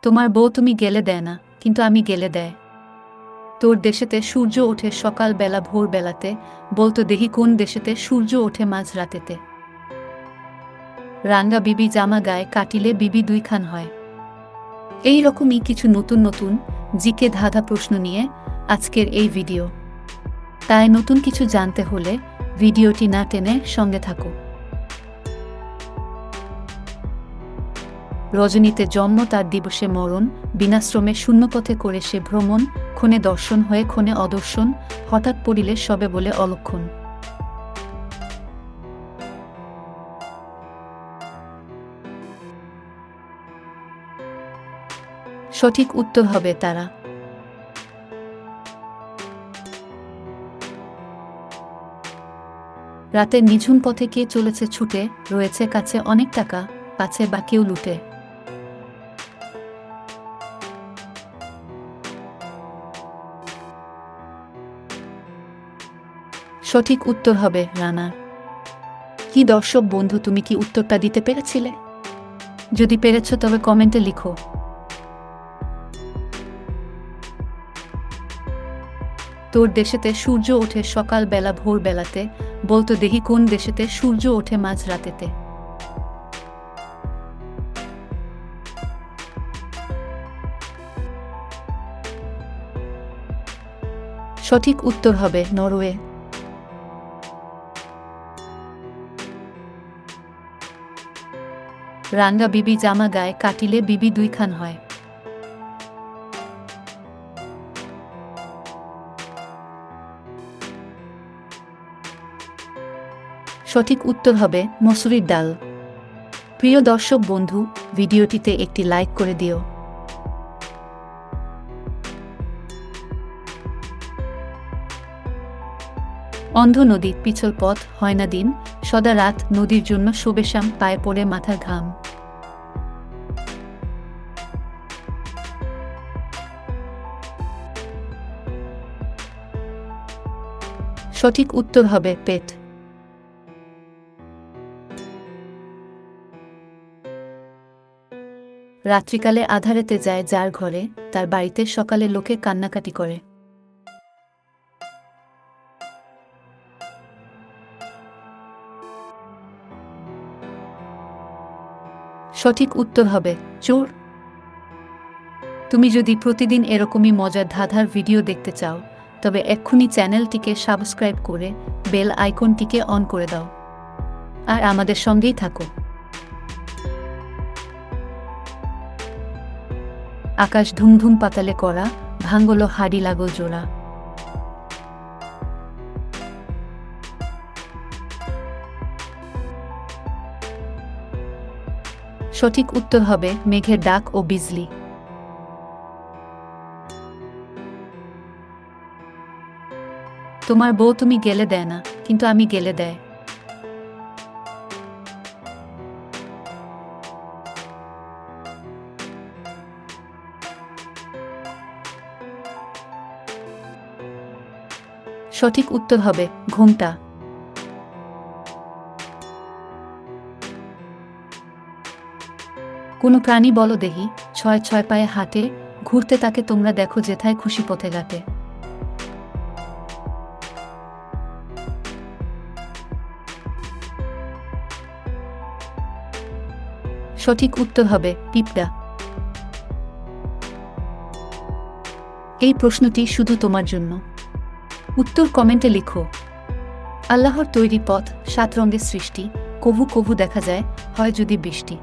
তোমার বউ তুমি গেলে দেয় না, কিন্তু আমি গেলে দেয়। তোর দেশেতে সূর্য ওঠে সকাল বেলা ভোর বেলাতে, বলতো দেহি কোন দেশেতে সূর্য ওঠে মাঝ রাতেতে। রাঙ্গা বিবি জামা গায়ে কাটিলে বিবি দুইখান হয়। এই রকমই কিছু নতুন নতুন জিকে ধাঁধা প্রশ্ন নিয়ে আজকের এই ভিডিও। তাই নতুন কিছু জানতে হলে ভিডিওটি না টেনে সঙ্গে থাকো। রজনীতে জন্ম, তার দিবসে মরণ, বিনাশ্রমে শূন্যপথে করে সে ভ্রমণ, ক্ষণে দর্শন হয়ে ক্ষণে অদর্শন, হঠাৎ পড়িলে সবে বলে অলক্ষণ। সঠিক উত্তর হবে তারা। রাতের নিঝুম পথে কে চলেছে ছুটে, রয়েছে কাছে অনেক টাকা, পাছে বা কেউ লুটে। সঠিক উত্তর হবে রানা। কি দর্শক বন্ধু, তুমি কি উত্তরটা দিতে পেরেছিলে? যদি পেরেছ তবে কমেন্টে লিখো। তোর দেশেতে সূর্য ওঠে সকাল বেলা ভোর বেলাতে, বলতো দেহি কোন দেশেতে সূর্য ওঠে মাঝ রাতেতে। সঠিক উত্তর হবে নরওয়ে। রাঙ্গা বিবি জামা গায়ে কাটিলে বিবি দুইখান হয়। সঠিক উত্তর হবে মসুরির ডাল। প্রিয় দর্শক বন্ধু, ভিডিওটিতে একটি লাইক করে দিও। অন্ধ নদী পিছল পথ হয় না দিন, সদা রাত নদীর জন্য শোবেশাম, পায়ে পড়ে মাথার ঘাম। সঠিক উত্তর হবে পেট। রাত্রিকালে আধারেতে যায় যার ঘরে, তার বাড়িতে সকালে লোকে কান্নাকাটি করে। সঠিক উত্তর হবে চোর। তুমি যদি প্রতিদিন এরকমই মজার ধাঁধার ভিডিও দেখতে চাও, তবে এক্ষুনি চ্যানেলটিকে সাবস্ক্রাইব করে বেল আইকনটিকে অন করে দাও, আর আমাদের সঙ্গেই থাকো। আকাশ ধুমধুম পাতালে করা, ভাঙ্গল হাড়ি লাগল জোড়া। সঠিক উত্তর হবে মেঘের ডাক ও বিজলি। তোমার বউ তুমি গেলে দেয় না, কিন্তু আমি গেলে দেয়। সঠিক উত্তর হবে ঘোমটা। কোনো প্রাণী বলো দেহি, ছয় ছয় পায়ে হাঁটে, ঘুরতে তাকে তোমরা দেখো যেথায় খুশি পথে ঘাটে। সঠিক উত্তর হবে পিঁপড়া। এই প্রশ্নটি শুধু তোমার জন্য। উত্তর কমেন্টে লিখো। আল্লাহর তৈরি পথ, 7 রঙের সৃষ্টি, কভু কভু দেখা যায়, হয় যদি বৃষ্টি।